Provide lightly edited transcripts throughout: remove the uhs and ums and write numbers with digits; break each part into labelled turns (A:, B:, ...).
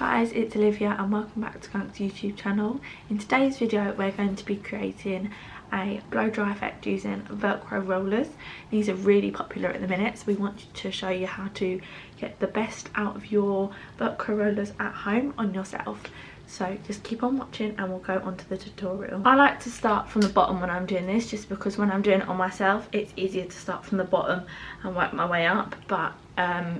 A: guys, it's Olivia and welcome back to Gunk's YouTube channel. In today's video we're going to be creating a blow dry effect using Velcro rollers. These are really popular at the minute, so we want to show you how to get the best out of your Velcro rollers at home on yourself. So just keep on watching and we'll go on to the tutorial. I like to start from the bottom when I'm doing this, just because when I'm doing it on myself it's easier to start from the bottom and work my way up, but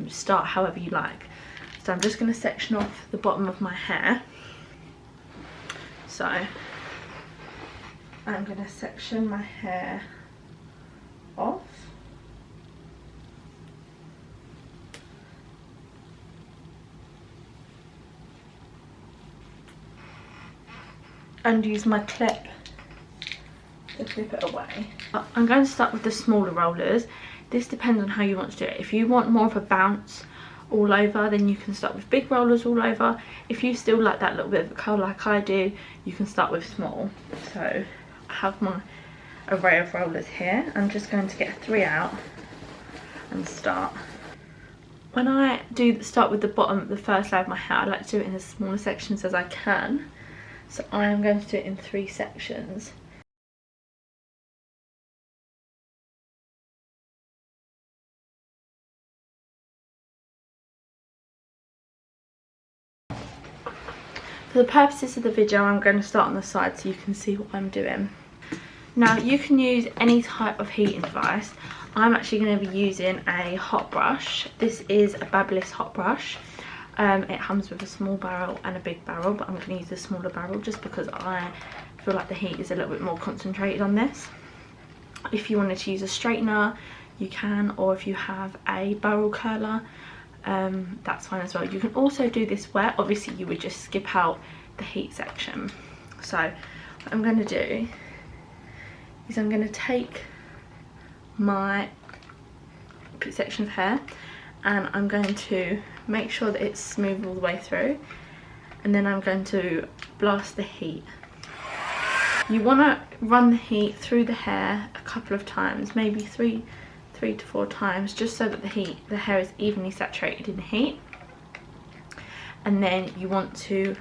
A: start however you like. So I'm just going to section off the bottom of my hair. So I'm going to section my hair off. And use my clip to clip it away. I'm going to start with the smaller rollers. This depends on how you want to do it. If you want more of a bounce all over, then you can start with big rollers all over. If you still like that little bit of a curl like I do, you can start with small. So I have my array of rollers here. I'm just going to get 3 out and start. When I do start with the bottom, the first layer of my hair, I like to do it in as small sections as I can. So I am going to do it in 3 sections. For the purposes of the video, I'm going to start on the side so you can see what I'm doing. Now you can use any type of heating device. I'm actually going to be using a hot brush. This is a Babyliss hot brush. It comes with a small barrel and a big barrel, but I'm going to use the smaller barrel just because I feel like the heat is a little bit more concentrated on this. If you wanted to use a straightener, you can, or if you have a barrel curler, that's fine as well. You can also do this wet. Obviously you would just skip out the heat section. So what I'm going to do is I'm going to take my section of hair and I'm going to make sure that it's smooth all the way through, and then I'm going to blast the heat. You want to run the heat through the hair a couple of times, maybe three to 4 times, just so that the hair is evenly saturated in the heat. And then you want to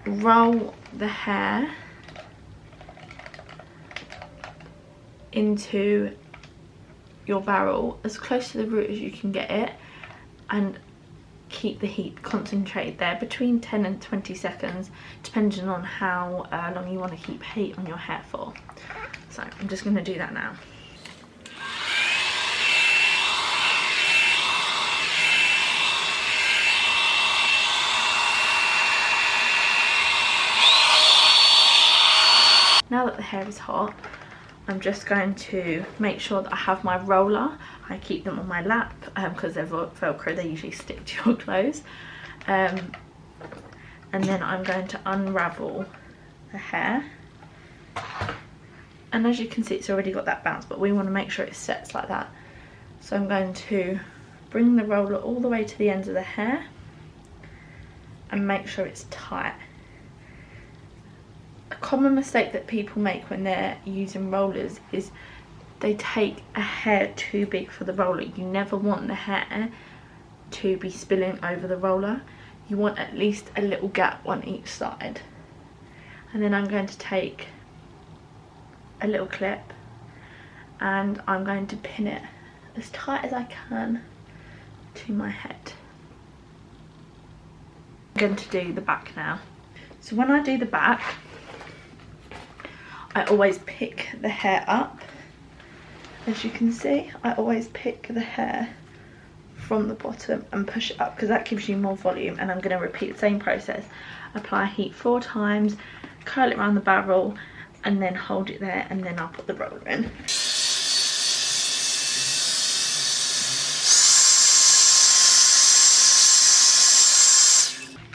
A: roll the hair into your barrel as close to the root as you can get it, and keep the heat concentrated there between 10 and 20 seconds depending on how long you want to keep heat on your hair for. So I'm just going to do that now. Now that the hair is hot, I'm just going to make sure that I have my roller. I keep them on my lap because they're Velcro, they usually stick to your clothes. And then I'm going to unravel the hair. And as you can see, it's already got that bounce, but we want to make sure it sets like that. So I'm going to bring the roller all the way to the ends of the hair and make sure it's tight. A common mistake that people make when they're using rollers is they take a hair too big for the roller. You never want the hair to be spilling over the roller. You want at least a little gap on each side. And then I'm going to take a little clip and I'm going to pin it as tight as I can to my head. I'm going to do the back now. So when I do the back, I always pick the hair up. As you can see, I always pick the hair from the bottom and push it up because that gives you more volume, and I'm going to repeat the same process. Apply heat 4 times, curl it around the barrel and then hold it there, and then I'll put the roller in.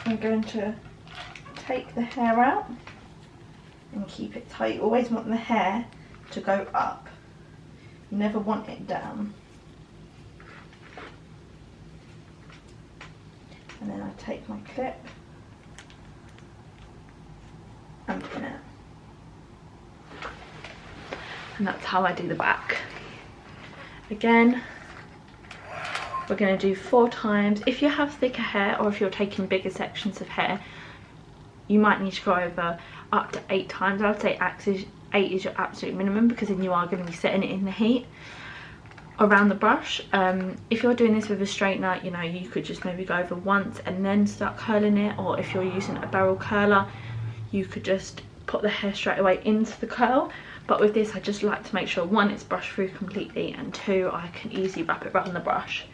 A: I'm going to take the hair out and keep it tight. You always want the hair to go up. You never want it down. And then I take my clip and pin it. And that's how I do the back. Again, We're going to do 4 times. If you have thicker hair or if you're taking bigger sections of hair, you might need to go over up to 8 times. I would say 8 is your absolute minimum, because then you are going to be setting it in the heat around the brush. If you're doing this with a straightener, you know, you could just maybe go over once and then start curling it, or if you're using a barrel curler, you could just put the hair straight away into the curl. But with this, I just like to make sure, 1, it's brushed through completely, and 2, I can easily wrap it around the brush.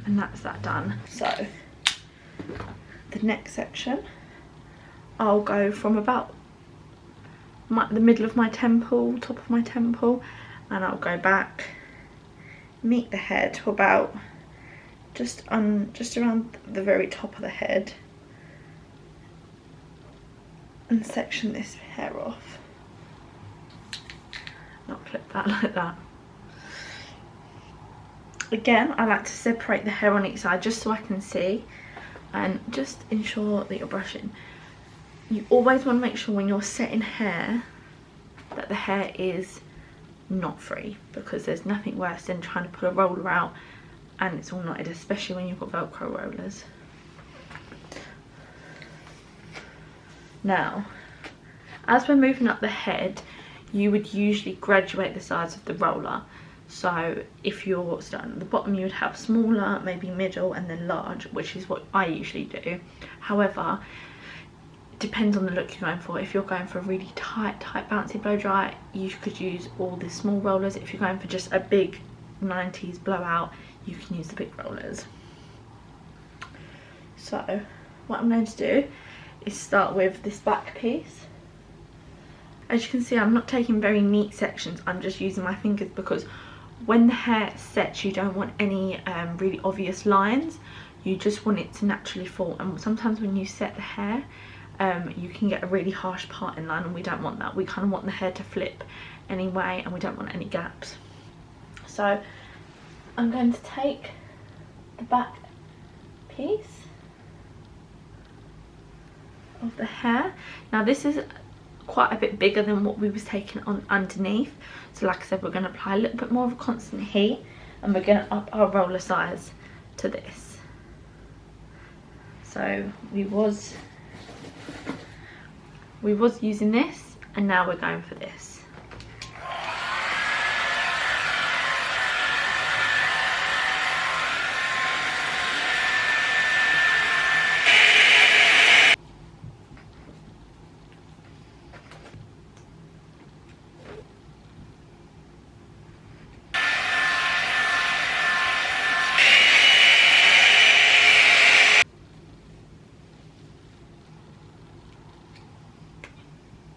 A: And that's that done. So the next section, I'll go from about the middle of my temple, top of my temple, and I'll go back, meet the hair to about just around the very top of the head, and section this hair off. Not clip that like that. Again, I like to separate the hair on each side just so I can see, and just ensure that you're brushing. You always want to make sure when you're setting hair that the hair is knot free, because there's nothing worse than trying to pull a roller out and it's all knotted, especially when you've got Velcro rollers. Now, as we're moving up the head, you would usually graduate the size of the roller. So if you're starting at the bottom, you would have smaller, maybe middle, and then large, which is what I usually do. However, it depends on the look you're going for. If you're going for a really tight bouncy blow dry, you could use all the small rollers. If you're going for just a big 90s blowout, you can use the big rollers. So what I'm going to do is start with this back piece. As you can see, I'm not taking very neat sections, I'm just using my fingers, because when the hair sets, you don't want any really obvious lines. You just want it to naturally fall, and sometimes when you set the hair, you can get a really harsh parting line, and we don't want that. We kind of want the hair to flip anyway, and we don't want any gaps. So I'm going to take the back piece of the hair. Now this is quite a bit bigger than what we was taking on underneath, so like I said, we're going to apply a little bit more of a constant heat, and we're going to up our roller size to this. So we was using this, and now we're going for this.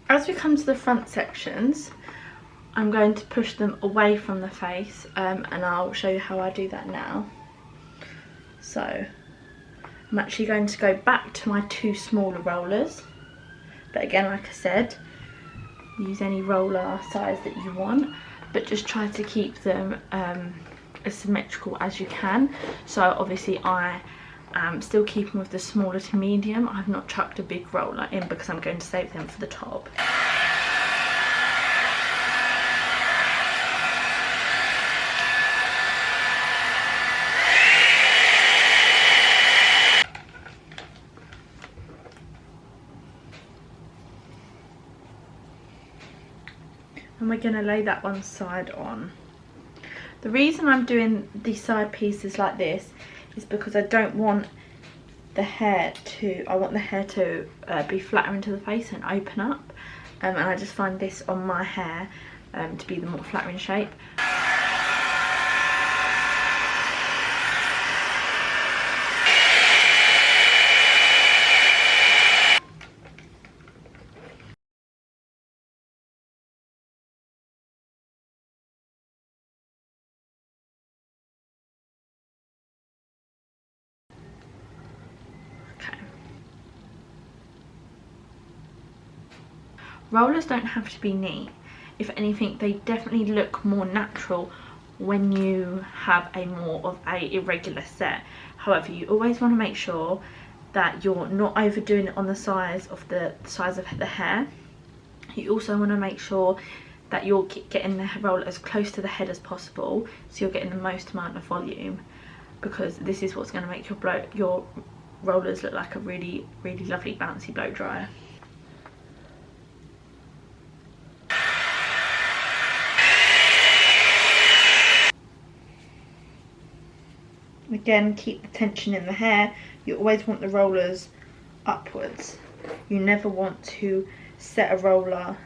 A: As we come to the front sections, I'm going to push them away from the face, and I'll show you how I do that now. So I'm actually going to go back to my 2 smaller rollers, but again, like I said, use any roller size that you want, but just try to keep them as symmetrical as you can. So obviously I am still keeping with the smaller to medium. I've not chucked a big roller in because I'm going to save them for the top. And we're going to lay that one side on. The reason I'm doing these side pieces like this is because I don't want the hair to, I want the hair to be flatter into the face and open up, and I just find this on my hair to be the more flattering shape. Rollers don't have to be neat. If anything, they definitely look more natural when you have a more of a irregular set. However, you always want to make sure that you're not overdoing it on the size of the hair. You also want to make sure that you're getting the roller as close to the head as possible, so you're getting the most amount of volume, because this is what's going to make your rollers look like a really, really lovely bouncy blow dryer. Again, keep the tension in the hair. You always want the rollers upwards. You never want to set a roller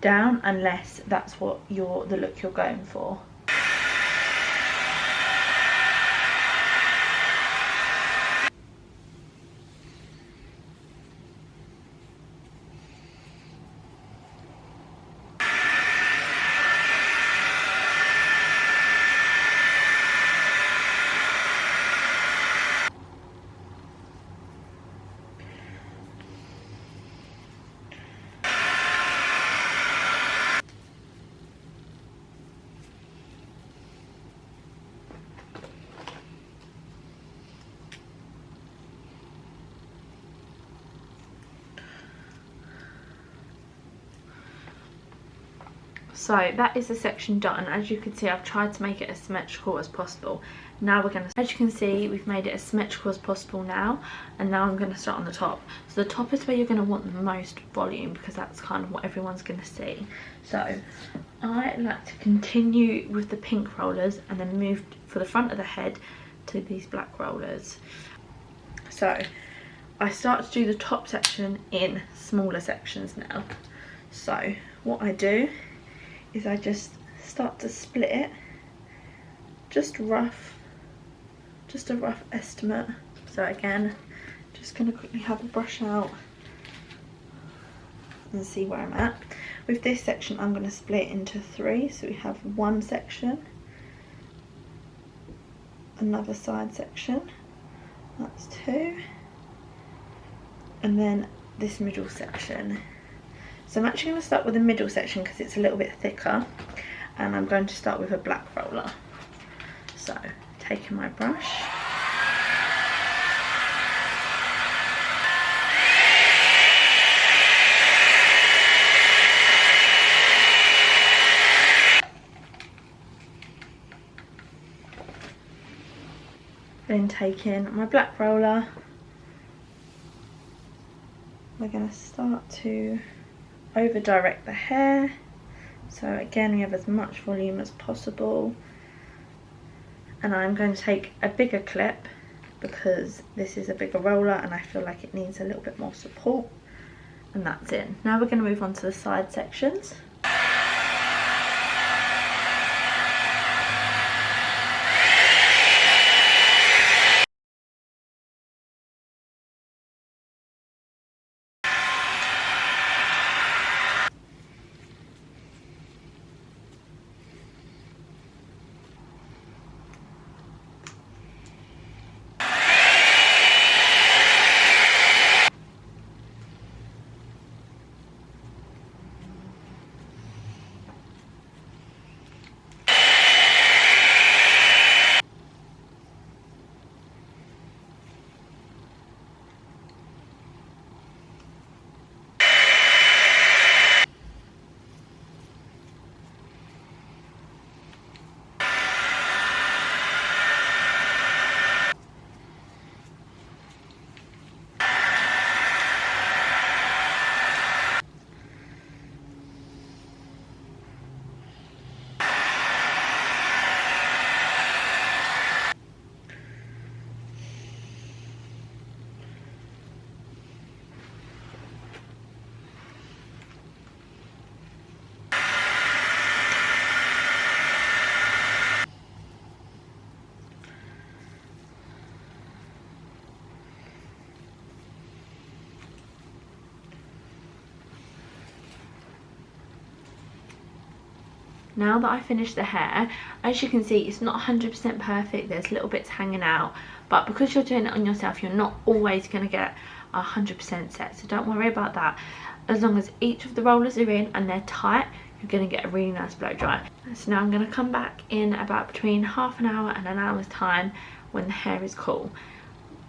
A: down unless that's what the look you're going for. So that is the section done. As you can see, I've tried to make it as symmetrical as possible. Now we're going to, as you can see, we've made it as symmetrical as possible now, and now I'm going to start on the top. So the top is where you're going to want the most volume, because that's kind of what everyone's going to see. So I like to continue with the pink rollers and then move for the front of the head to these black rollers. So I start to do the top section in smaller sections now. So what I do is I just start to split it, just a rough estimate. So again, just gonna quickly have a brush out and see where I'm at. With this section, I'm gonna split into 3. So we have one section, another side section, that's 2, and then this middle section. So I'm actually going to start with the middle section because it's a little bit thicker, and I'm going to start with a black roller. So taking my brush, then taking my black roller, we're going to start to over direct the hair. So again, we have as much volume as possible, and I'm going to take a bigger clip because this is a bigger roller and I feel like it needs a little bit more support, and that's it. Now we're going to move on to the side sections. Now that I finished the hair, as you can see, it's not 100% perfect. There's little bits hanging out, but because you're doing it on yourself, you're not always going to get 100% set, so don't worry about that. As long as each of the rollers are in and they're tight, you're going to get a really nice blow dry. So now I'm going to come back in about between half an hour and an hour's time when the hair is cool.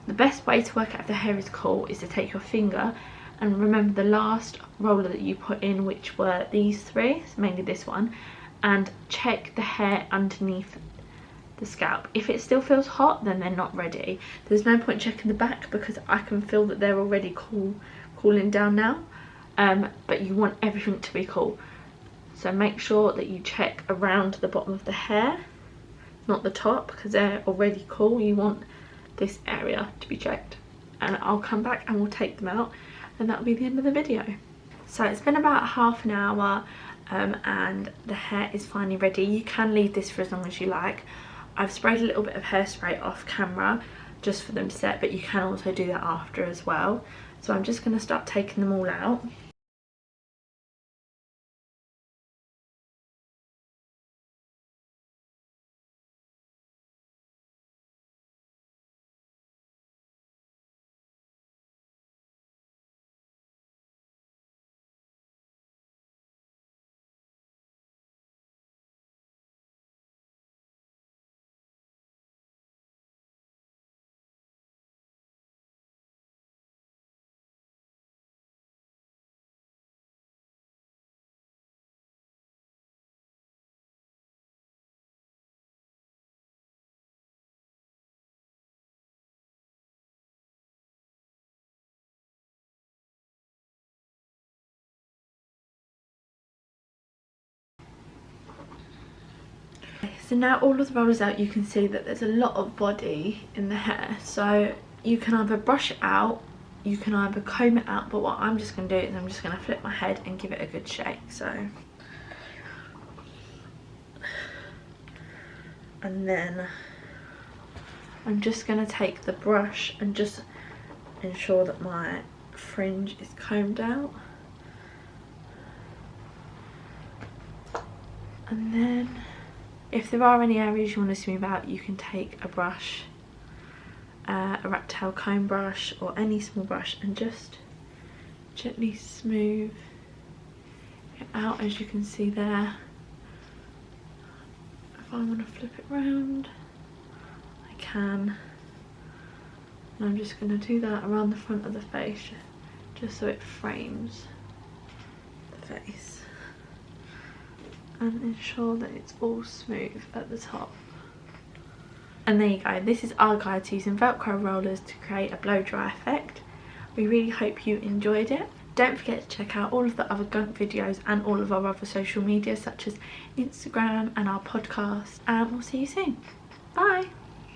A: The best way to work out if the hair is cool is to take your finger and remember the last roller that you put in, which were these three, mainly this one, and check the hair underneath the scalp. If it still feels hot, then they're not ready. There's no point checking the back because I can feel that they're already cooling down now, but you want everything to be cool. So make sure that you check around the bottom of the hair, not the top, because they're already cool. You want this area to be checked, and I'll come back and we'll take them out, and that'll be the end of the video. So it's been about half an hour and the hair is finally ready. You can leave this for as long as you like. I've sprayed a little bit of hairspray off camera just for them to set, but you can also do that after as well. So I'm just going to start taking them all out. So now all of the rollers out, you can see that there's a lot of body in the hair. So you can either brush it out, you can either comb it out, but what I'm just going to do is I'm just going to flip my head and give it a good shake. So, and then I'm just going to take the brush and just ensure that my fringe is combed out. And then if there are any areas you want to smooth out, you can take a brush, a rat tail comb brush or any small brush, and just gently smooth it out, as you can see there. If I want to flip it round, I can. And I'm just going to do that around the front of the face, just so it frames the face. And ensure that it's all smooth at the top. And there you go, this is our guide to using Velcro rollers to create a blow dry effect. We really hope you enjoyed it. Don't forget to check out all of the other Gunk videos and all of our other social media such as Instagram and our podcast, and we'll see you soon. Bye!